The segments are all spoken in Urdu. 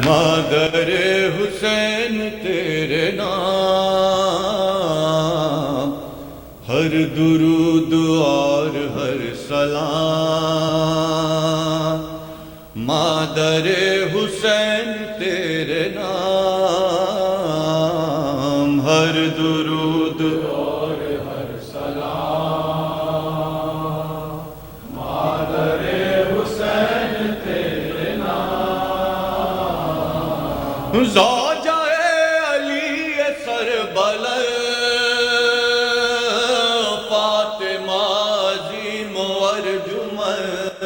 مادر حسین تیرے نام ہر درود اور ہر سلام، مادر حسین تیرے نام ہر درود اور ہر سلام، مادر حسین تیرے نام، زوجہ علی سربلند فاطمہ عظیم ارجمند،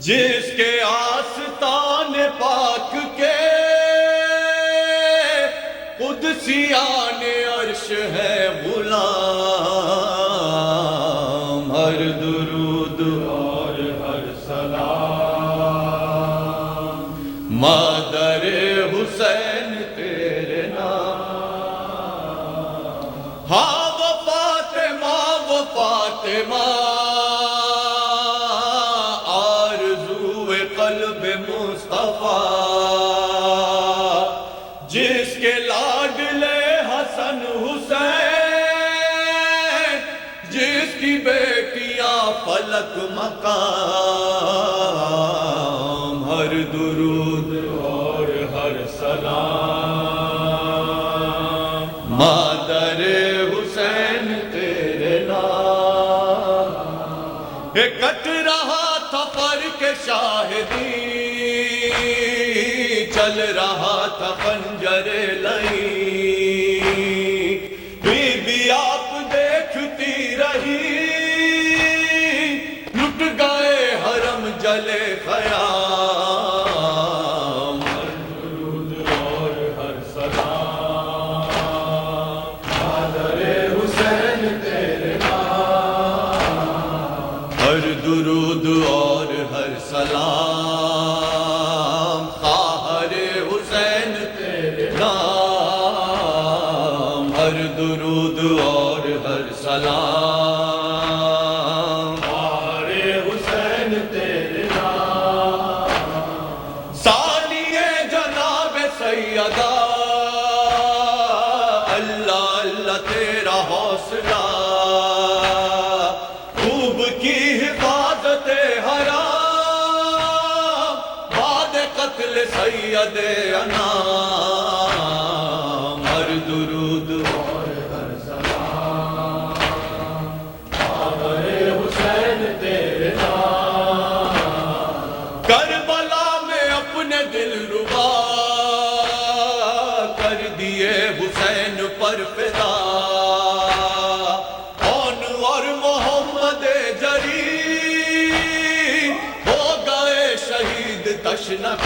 جس کے آستان پاک کے قدسیان عرش ہے غلام، ہر درود اور ہر سلام، مادر حسین تیرے نام، ہاں وہ فاطمہ قلب مصطفیٰ، جس کے لاڈلے حسن حسین، جس کی بیٹیاں فلک مقام، ہر درود اور ہر سلام، مادر حسین تیرے نام، کٹ رہا تھا پر کے شاہدی، چل رہا تھا خنجر لئی، بی بی آپ دیکھتی رہی، لٹ گئے حرم جلے خیام، ہر درود اور ہر سلام، مادر حسین تیرے نام، ہر درود اور ہر سلام، خواہر حسین تیرے نام، ہر درود اور ہر سلام، خواہر حسین تیرے نام، ثانیہ جناب سیدہ، اللہ اللہ تیرا حوصلہ، خوب کی حفاظت حرام، بعد قتل سید انام، ہر درود اور ہر سلام، مادر حسین تیرے نام، کربلا میں اپنے دل ربا کر دیے حسین پر فدا، کون اور محمد جری ہو گئے شہید تشنکام،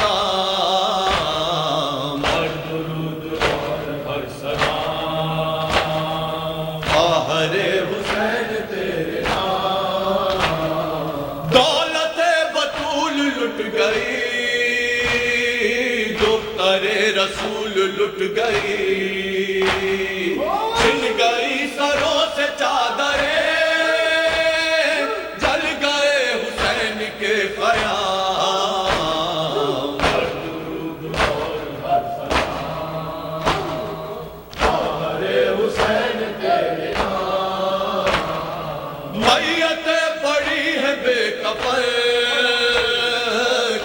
ہر درود اور ہر سلام، خواہر حسین تیرے نام، دولت بطول لٹ گئی، دختر رسول لٹ گئی، چھن گئی سروں سے چادریں، جل گئے حسین کے خیام، ہر درود اور ہر سلام، خواہر حسین تیرے نام، میت پڑی ہے بے کفن،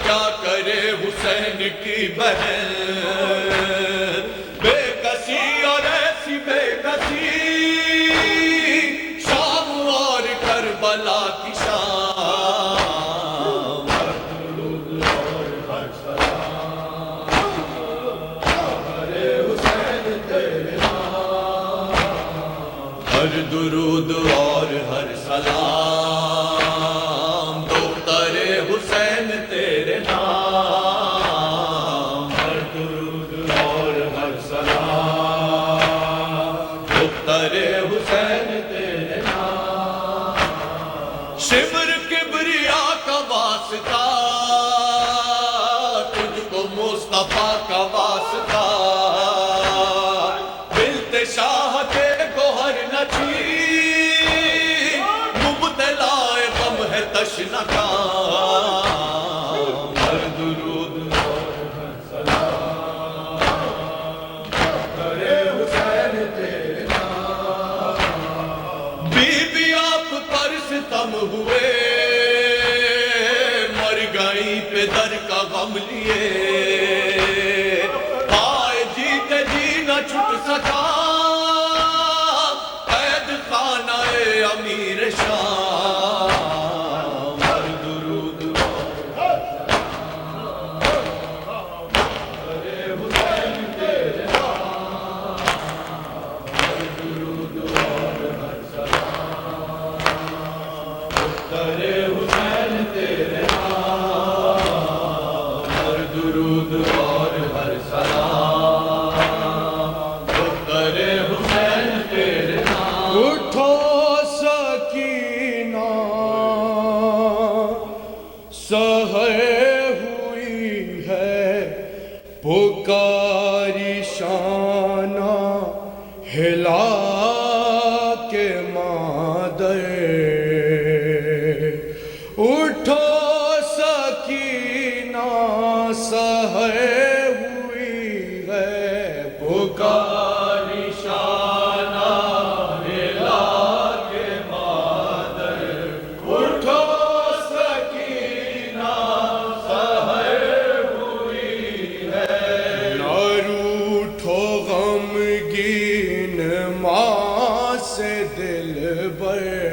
کیا کرے حسین کی بہن، بے کسی اور ایسی بے کسی، شام اور کربلا کی شام، ہر درود اور ہر سلام، خواہر حسین تیرے نام، ہر درود اور ہر سلام، دختر حسین تیرے نام، ہر درود اور ہر سلام، دختر حسین تیرے نام، شمر کبریا کا واسطہ، تجھ کو مصطفیٰ کا واسطہ، بلت شاہ کے گوہر نچی، مبتلا غم ہے تشنکام، ہر درود ہوئے مر گئی پدر کا غم لیے آئے جیتے جی نہ چھٹ سکا قید خانہ امیر شام ہر درود سحر ہوئی ہے پکاری شانہ ہلا کے مادر اٹھو سکینہ سحر ہوئی ہے پکاری شانہ ہلا کے مادر اٹھو غمگین ماں سے دل بر